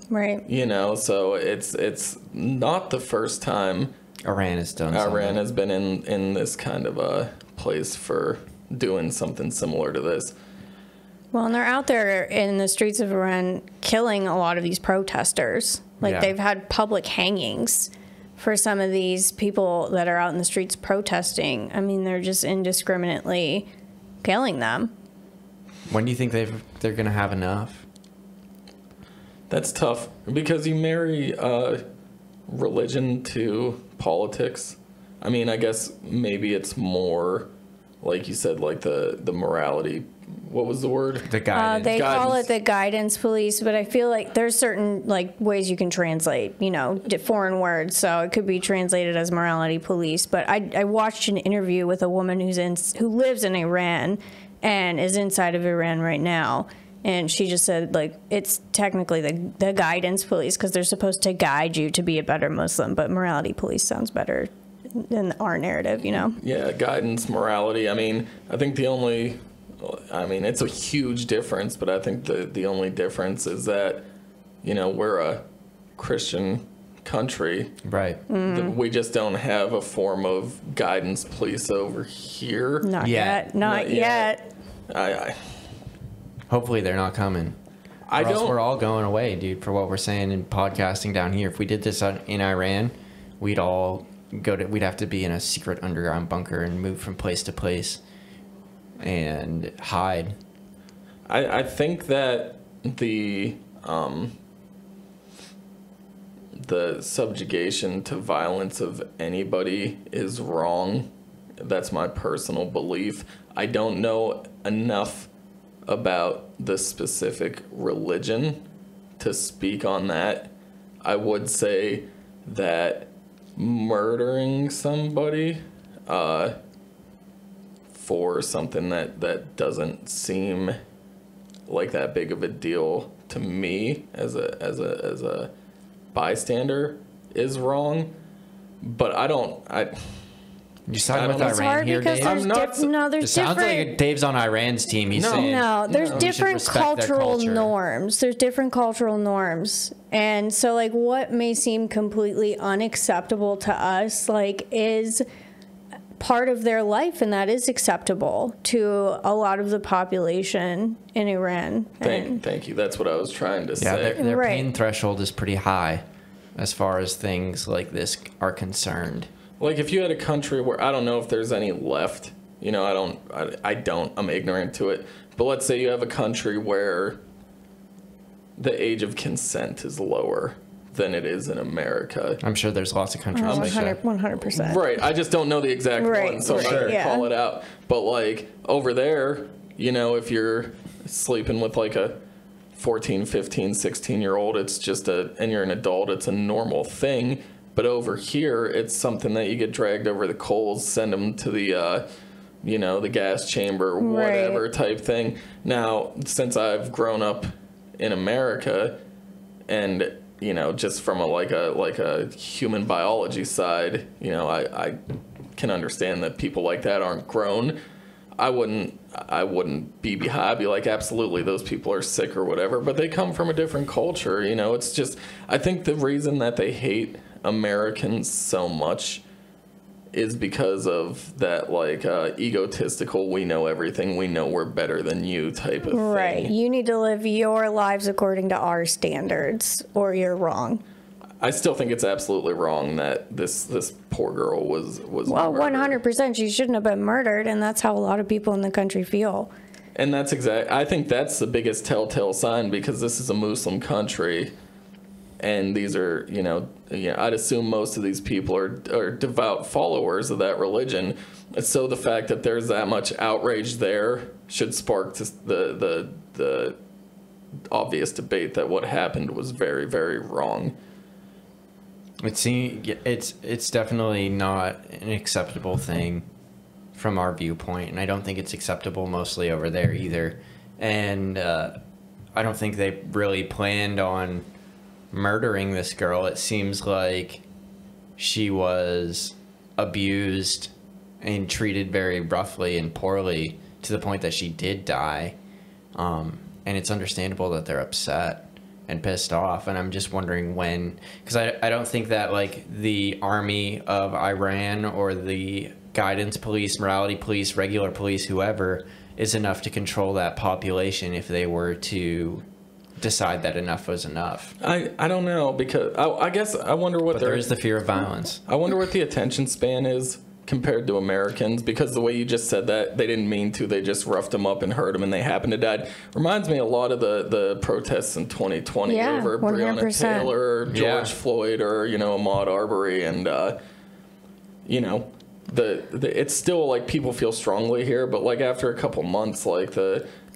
Right. You know, so it's not the first time Iran has done Iran has been in this kind of a place for doing something similar to this. Well, and they're out there in the streets of Iran killing a lot of these protesters. Like, they've had public hangings for some of these people that are out in the streets protesting. I mean, they're just indiscriminately killing them. When do you think they're going to have enough? That's tough because you marry religion to politics. I mean, I guess maybe it's more, like you said, like the morality. What was the word? The guidance. They call it the guidance police, but I feel like there's certain like ways you can translate, you know, foreign words. So it could be translated as morality police. But I watched an interview with a woman who lives in Iran and is inside of Iran right now. And she just said, like, it's technically the guidance police because they're supposed to guide you to be a better Muslim. But morality police sounds better than our narrative, you know? Yeah, guidance, morality. I mean, I think it's a huge difference, but I think the only difference is that, you know, we're a Christian country. Right. We just don't have a form of guidance police over here. Not yet. Not yet. Hopefully they're not coming. Or else we're all going away, dude, for what we're saying in podcasting down here. If we did this in Iran, we'd have to be in a secret underground bunker and move from place to place and hide. I think that the subjugation to violence of anybody is wrong. That's my personal belief. I don't know enough about the specific religion to speak on that. I would say that murdering somebody for something that doesn't seem like that big of a deal to me as a bystander is wrong, but You siding with Iran here, Dave? It sounds like Dave's on Iran's team. He's saying there's different cultural norms. There's different cultural norms, and so like what may seem completely unacceptable to us, like is part of their life, and that is acceptable to a lot of the population in Iran. Thank you. That's what I was trying to say. Their pain threshold is pretty high as far as things like this are concerned. Like if you had a country where, I don't know if there's any left, you know, I'm ignorant to it. But let's say you have a country where the age of consent is lower than it is in America. I'm sure there's lots of countries like that. 100%. Right. I just don't know the exact one, so I'm not going to call it out. But like over there, you know, if you're sleeping with like a 14, 15, 16-year-old, it's just and you're an adult, it's a normal thing. But over here, it's something that you get dragged over the coals, send them to the, the gas chamber, whatever type thing. Now, since I've grown up in America, and just from a human biology side, I can understand that people like that aren't grown. I wouldn't be behind. I'd be like, absolutely, those people are sick or whatever. But they come from a different culture. It's just, I think the reason that they hate Americans so much is because of that, like, egotistical, we know everything, we know we're better than you type of Right. thing. You need to live your lives according to our standards, or you're wrong. I still think it's absolutely wrong that this poor girl was Well, murdered. 100%. She shouldn't have been murdered, and that's how a lot of people in the country feel. And that's I think that's the biggest telltale sign, because this is a Muslim country, and these are, I'd assume most of these people are devout followers of that religion. So the fact that there's that much outrage there should spark the obvious debate that what happened was very, very wrong. It's definitely not an acceptable thing from our viewpoint, and I don't think it's acceptable mostly over there either. And I don't think they really planned on murdering this girl. It seems like she was abused and treated very roughly and poorly to the point that she did die. And it's understandable that they're upset and pissed off. And I'm just wondering when, because I don't think that like the army of Iran or the guidance police, morality police, regular police, whoever, is enough to control that population if they were to decide that enough was enough. I don't know, because I guess I wonder what there is the fear of violence. I wonder what the attention span is compared to Americans, because the way you just said that, they didn't mean to, they just roughed them up and hurt them and they happened to die. Reminds me a lot of the protests in 2020 over 100%. Breonna Taylor, George Floyd, or Ahmaud Arbery, and it's still like people feel strongly here, but like after a couple months, like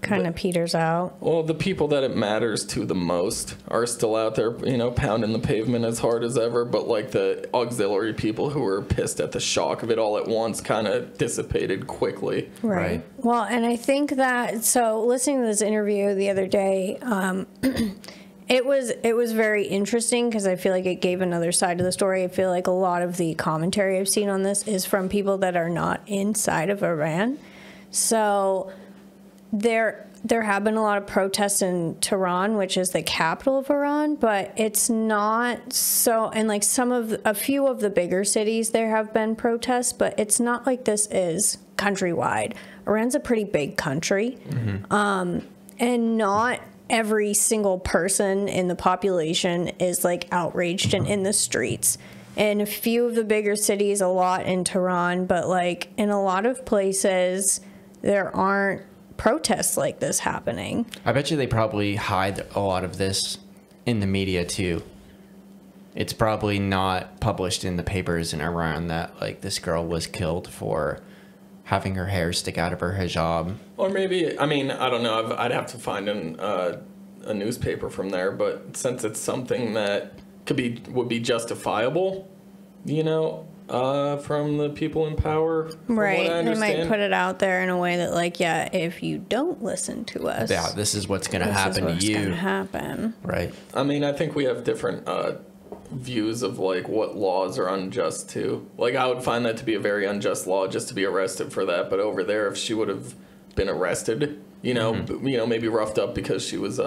Kind of peters out. well, the people that it matters to the most are still out there, pounding the pavement as hard as ever. But like the auxiliary people who were pissed at the shock of it all at once kind of dissipated quickly. Right. Well, and I think that, so listening to this interview the other day, it was very interesting because I feel like it gave another side to the story. I feel like a lot of the commentary I've seen on this is from people that are not inside of Iran. So there have been a lot of protests in Tehran, which is the capital of Iran, but it's not so, and like a few of the bigger cities there have been protests, but it's not like this is countrywide. Iran's a pretty big country, and not every single person in the population is like outraged and in the streets. In a few of the bigger cities, a lot in Tehran, but like in a lot of places, there aren't protests like this happening. I bet you they probably hide a lot of this in the media too. It's probably not published in the papers in Iran that like this girl was killed for having her hair stick out of her hijab. Or maybe, I mean, I don't know. I'd have to find a newspaper from there, but since it's something that would be justifiable, from the people in power. Right. They might put it out there in a way that, like, yeah, if you don't listen to us, this is what's going to happen to you. Going to happen. Right. I mean, I think we have different views of like what laws are unjust too. Like, I would find that to be a very unjust law just to be arrested for that. But over there, if she would have been arrested, maybe roughed up because she was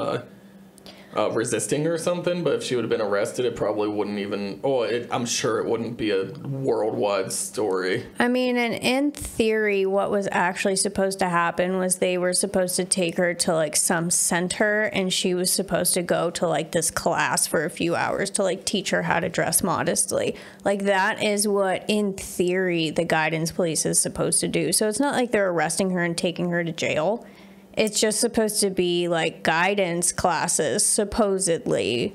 resisting or something, but if she would have been arrested, it probably wouldn't even, I'm sure it wouldn't be a worldwide story. I mean, and in theory, what was actually supposed to happen was they were supposed to take her to like some center, and she was supposed to go to like this class for a few hours to like teach her how to dress modestly. Like, that is what in theory the guidance police is supposed to do. So it's not like they're arresting her and taking her to jail. It's just supposed to be like guidance classes, supposedly,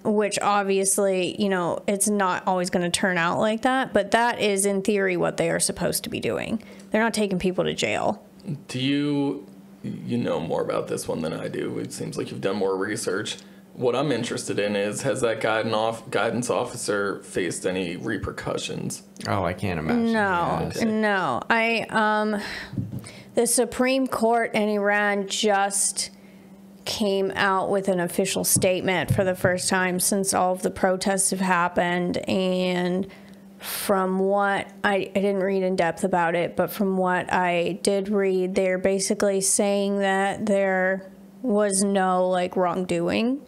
which obviously, it's not always going to turn out like that. But that is, in theory, what they are supposed to be doing. They're not taking people to jail. Do you know more about this one than I do? It seems like you've done more research. What I'm interested in is, has that guidance officer faced any repercussions? Oh, I can't imagine. No. The Supreme Court in Iran just came out with an official statement for the first time since all of the protests have happened. And from what I didn't read in depth about it, but from what I did read, they're basically saying that there was no like wrongdoing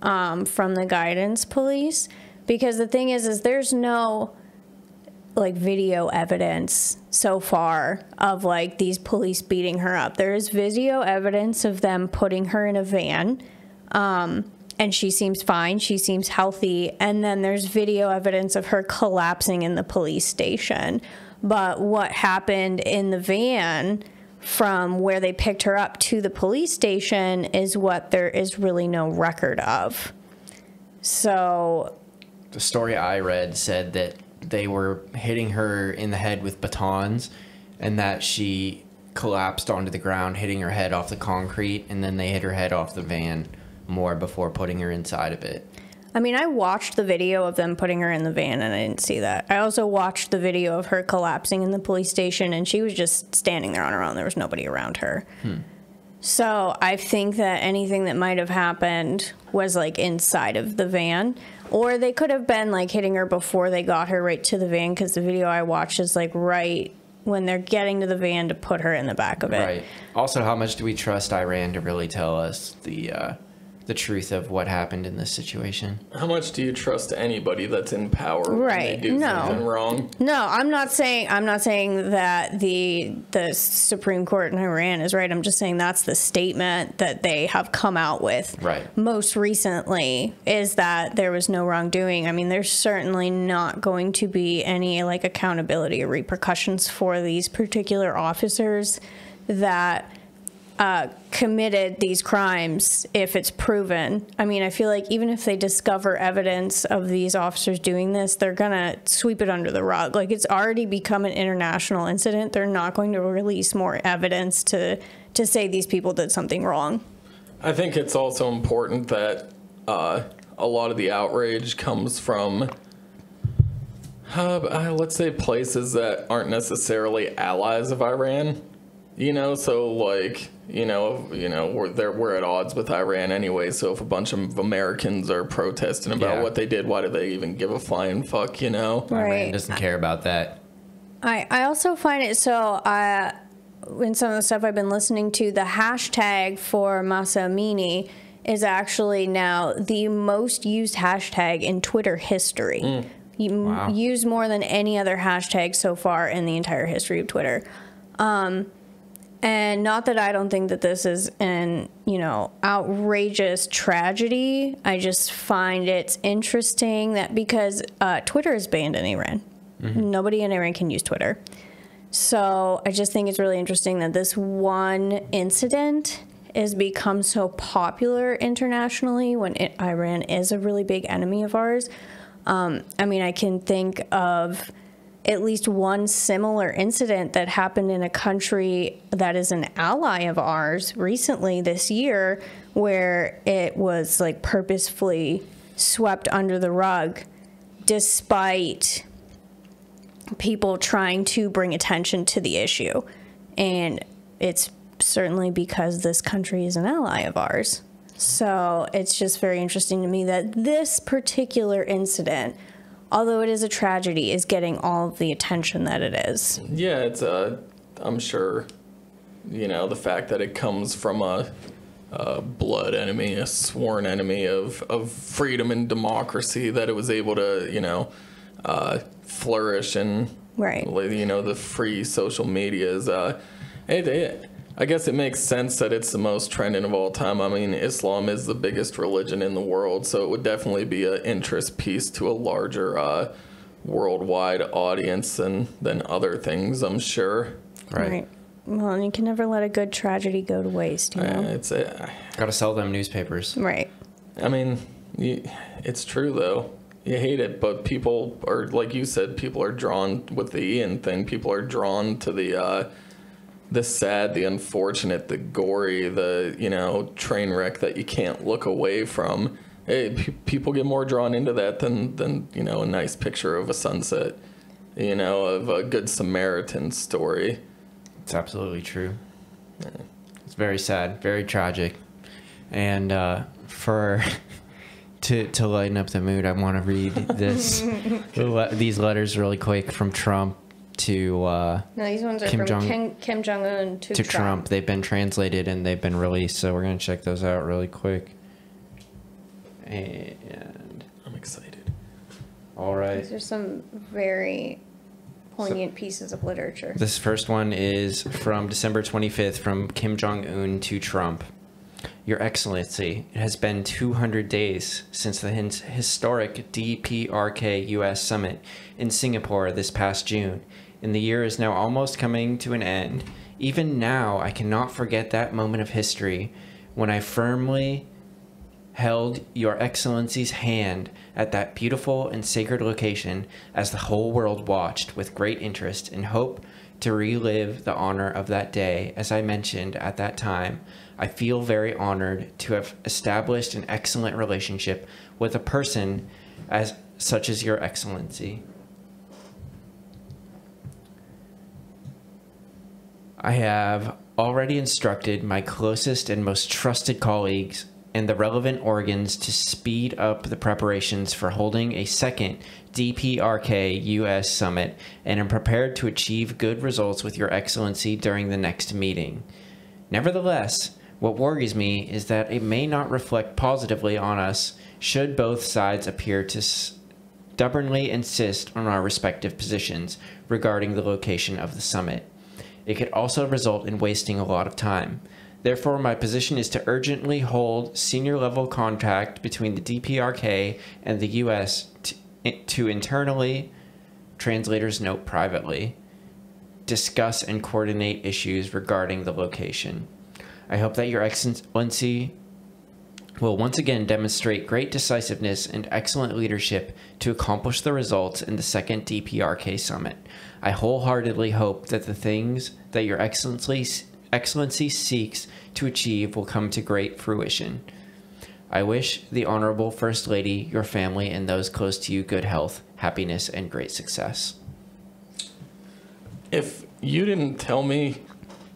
from the guidance police. Because the thing is there's no like video evidence so far of like these police beating her up. There is video evidence of them putting her in a van, and she seems fine. She seems healthy. And then there's video evidence of her collapsing in the police station. But what happened in the van from where they picked her up to the police station is what there is really no record of. So the story I read said that they were hitting her in the head with batons and that she collapsed onto the ground, hitting her head off the concrete, and then they hit her head off the van more before putting her inside of it. I mean, I watched the video of them putting her in the van, and I didn't see that. I also watched the video of her collapsing in the police station, and she was just standing there on her own. There was nobody around her. So I think that anything that might have happened was, like, inside of the van. Or they could have been, like, hitting her before they got her right to the van, because the video I watched is, like, right when they're getting to the van to put her in the back of it. Right. Also, how much do we trust Iran to really tell us the truth of what happened in this situation? How much do you trust anybody that's in power when they do something wrong? No, I'm not saying that the Supreme Court in Iran is right. I'm just saying that's the statement that they have come out with. Right. Most recently is that there was no wrongdoing. I mean, there's certainly not going to be any like accountability or repercussions for these particular officers that committed these crimes if it's proven. I mean, I feel like even if they discover evidence of these officers doing this, they're gonna sweep it under the rug. Like, it's already become an international incident. They're not going to release more evidence to say these people did something wrong. I think it's also important that a lot of the outrage comes from let's say places that aren't necessarily allies of Iran. You know, so like, we're at odds with Iran anyway. So if a bunch of Americans are protesting about what they did, why do they even give a flying fuck? You know, Iran doesn't care about that. I also find it so. In some of the stuff I've been listening to, the hashtag for Masa Amini is actually now the most used hashtag in Twitter history. Wow. Used more than any other hashtag so far in the entire history of Twitter. And not that I don't think that this is an, outrageous tragedy. I just find it's interesting that because Twitter is banned in Iran. Mm-hmm. Nobody in Iran can use Twitter. So I just think it's really interesting that this one incident has become so popular internationally when Iran is a really big enemy of ours. I mean, I can think of at least one similar incident that happened in a country that is an ally of ours recently this year, where it was like purposefully swept under the rug despite people trying to bring attention to the issue. And it's certainly because this country is an ally of ours. So it's just very interesting to me that this particular incident, although it is a tragedy, is getting all of the attention that it is. Yeah, it's I'm sure, the fact that it comes from a blood enemy, a sworn enemy of freedom and democracy, that it was able to, flourish and, right. The free social media is, I guess it makes sense that it's the most trending of all time. I mean, Islam is the biggest religion in the world, so it would definitely be an interest piece to a larger worldwide audience than other things, I'm sure. Right. Well, and you can never let a good tragedy go to waste, It's Gotta sell them newspapers. Right. I mean, it's true, though. You hate it, but people are, like you said, people are drawn with the Ian thing. People are drawn to the sad, the unfortunate, the gory, the, train wreck that you can't look away from. Hey, people get more drawn into that than a nice picture of a sunset, of a Good Samaritan story. It's absolutely true. It's very sad, very tragic. And to lighten up the mood, I want to read these letters really quick from Trump to no, these ones are Kim Jong-un to Trump. They've been translated and they've been released, so we're going to check those out really quick. And I'm excited. all right. These are some very poignant pieces of literature. This first one is from December 25th from Kim Jong-un to Trump. Your Excellency, it has been 200 days since the historic DPRK-US summit in Singapore this past June, and the year is now almost coming to an end. Even now, I cannot forget that moment of history when I firmly held Your Excellency's hand at that beautiful and sacred location as the whole world watched with great interest and hope to relive the honor of that day. As I mentioned at that time, I feel very honored to have established an excellent relationship with a person as such as Your Excellency. I have already instructed my closest and most trusted colleagues and the relevant organs to speed up the preparations for holding a second DPRK-US summit, and am prepared to achieve good results with Your Excellency during the next meeting. Nevertheless, what worries me is that it may not reflect positively on us should both sides appear to stubbornly insist on our respective positions regarding the location of the summit. It could also result in wasting a lot of time. Therefore, my position is to urgently hold senior-level contact between the DPRK and the U.S. to internally, translators note privately, discuss and coordinate issues regarding the location. I hope that Your Excellency will once again demonstrate great decisiveness and excellent leadership to accomplish the results in the second DPRK summit. I wholeheartedly hope that the things that Your Excellency seeks to achieve will come to great fruition. I wish the Honorable First Lady, your family, and those close to you good health, happiness, and great success. If you didn't tell me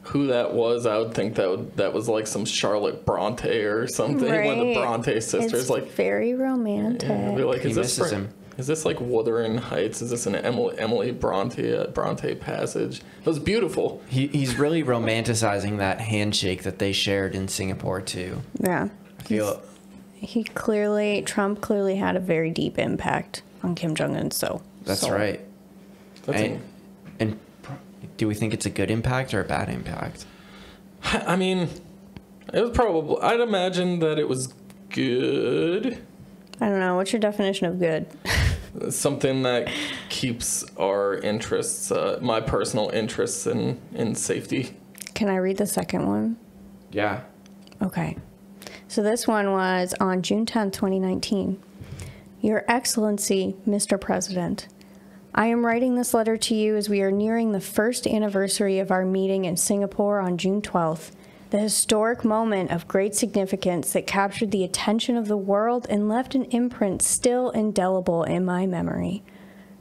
who that was, I would think that was like some Charlotte Bronte or something. Right. One of the Bronte sisters. It's like very romantic. Yeah, I'd be like, He misses him. Is this like Wuthering Heights? Is this an Emily Bronte passage? It was beautiful. He's really romanticizing that handshake that they shared in Singapore too. Yeah. I feel Trump clearly had a very deep impact on Kim Jong-un. that's right. And do we think it's a good impact or a bad impact? I mean, it was probably. I'd imagine that it was good. I don't know. What's your definition of good? Something that keeps our interests, my personal interests in safety. Can I read the second one? Yeah. Okay. So this one was on June 10th, 2019. Your Excellency, Mr. President, I am writing this letter to you as we are nearing the first anniversary of our meeting in Singapore on June 12th, the historic moment of great significance that captured the attention of the world and left an imprint still indelible in my memory,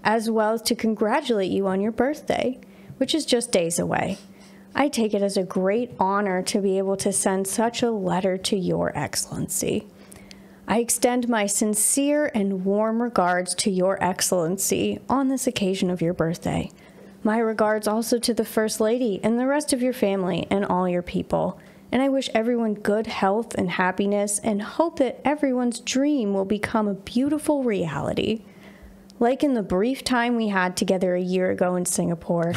as well as to congratulate you on your birthday, which is just days away. I take it as a great honor to be able to send such a letter to Your Excellency. I extend my sincere and warm regards to Your Excellency on this occasion of your birthday. My regards also to the First Lady and the rest of your family and all your people. And I wish everyone good health and happiness and hope that everyone's dream will become a beautiful reality. Like in the brief time we had together a year ago in Singapore,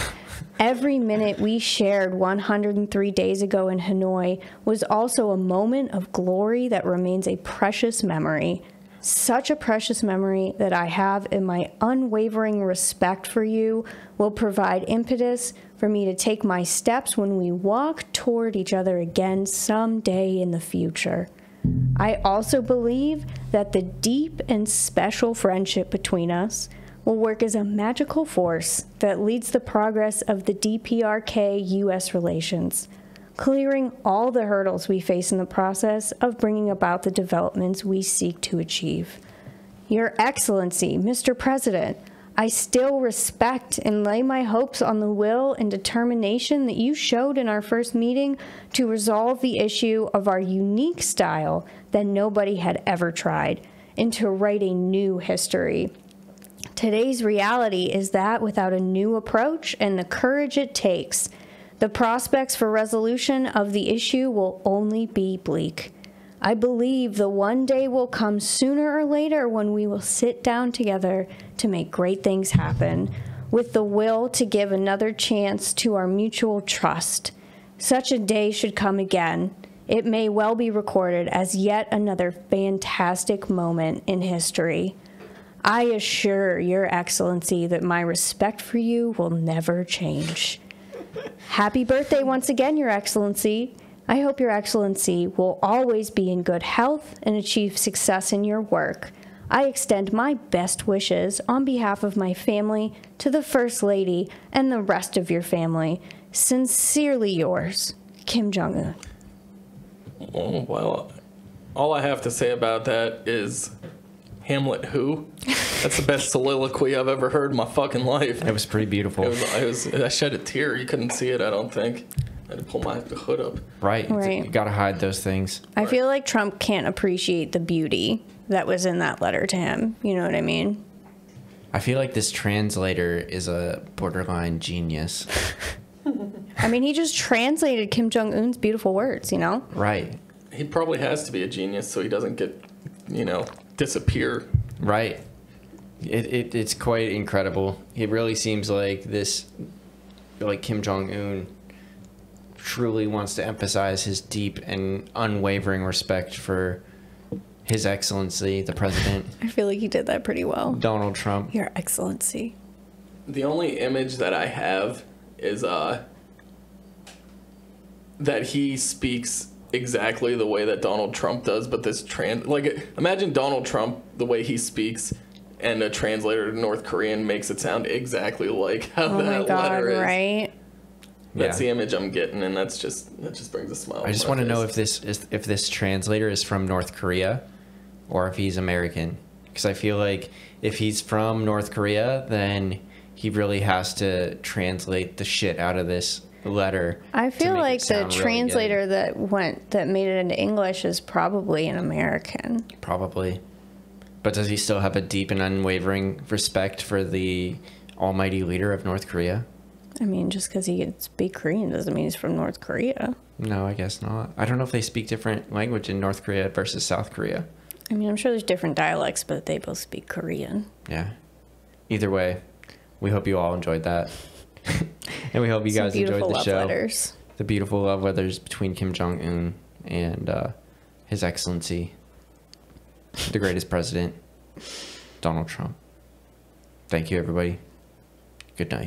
every minute we shared 103 days ago in Hanoi was also a moment of glory that remains a precious memory. Such a precious memory that I have in my unwavering respect for you will provide impetus for me to take my steps when we walk toward each other again someday in the future. I also believe that the deep and special friendship between us will work as a magical force that leads the progress of the DPRK-US relations, clearing all the hurdles we face in the process of bringing about the developments we seek to achieve. Your Excellency, Mr. President, I still respect and lay my hopes on the will and determination that you showed in our first meeting to resolve the issue of our unique style that nobody had ever tried, and to write a new history. Today's reality is that without a new approach and the courage it takes, the prospects for resolution of the issue will only be bleak. I believe the one day will come sooner or later when we will sit down together to make great things happen, with the will to give another chance to our mutual trust. Such a day should come again. It may well be recorded as yet another fantastic moment in history. I assure Your Excellency that my respect for you will never change. Happy birthday once again, Your Excellency. I hope Your Excellency will always be in good health and achieve success in your work. I extend my best wishes on behalf of my family to the First Lady and the rest of your family. Sincerely yours, Kim Jong-un. Oh, well, all I have to say about that is Hamlet who? That's the best soliloquy I've ever heard in my fucking life. It was pretty beautiful. I shed a tear. You couldn't see it, I don't think. I had to pull my hood up. Right. Right. You got to hide those things. I feel like Trump can't appreciate the beauty that was in that letter to him. You know what I mean? I feel like this translator is a borderline genius. I mean, he just translated Kim Jong-un's beautiful words, you know? Right. He probably has to be a genius so he doesn't get, disappear. Right. It's quite incredible. It really seems like Kim Jong-un truly wants to emphasize his deep and unwavering respect for His Excellency, the President, I feel like he did that pretty well. Donald Trump. Your Excellency. The only image that I have is that he speaks exactly the way that Donald Trump does, but imagine Donald Trump the way he speaks, and a translator to North Korean makes it sound exactly like how Oh that my God, letter is. right? That's Yeah. the image I'm getting, and that just brings a smile. I just want to know if this translator is from North Korea or if he's American. Because I feel like if he's from North Korea, then he really has to translate the shit out of this letter. I to feel make it like the sound really translator that made it into English is probably an American. good. Probably. But does he still have a deep and unwavering respect for the almighty leader of North Korea? I mean, just because he can speak Korean doesn't mean he's from North Korea. No, I guess not. I don't know if they speak different language in North Korea versus South Korea. I mean, I'm sure there's different dialects, but they both speak Korean. Yeah. Either way, we hope you all enjoyed that. And we hope you guys enjoyed the love show. letters. The beautiful love letters between Kim Jong-un and His Excellency, the greatest president, Donald Trump. Thank you, everybody. Good night.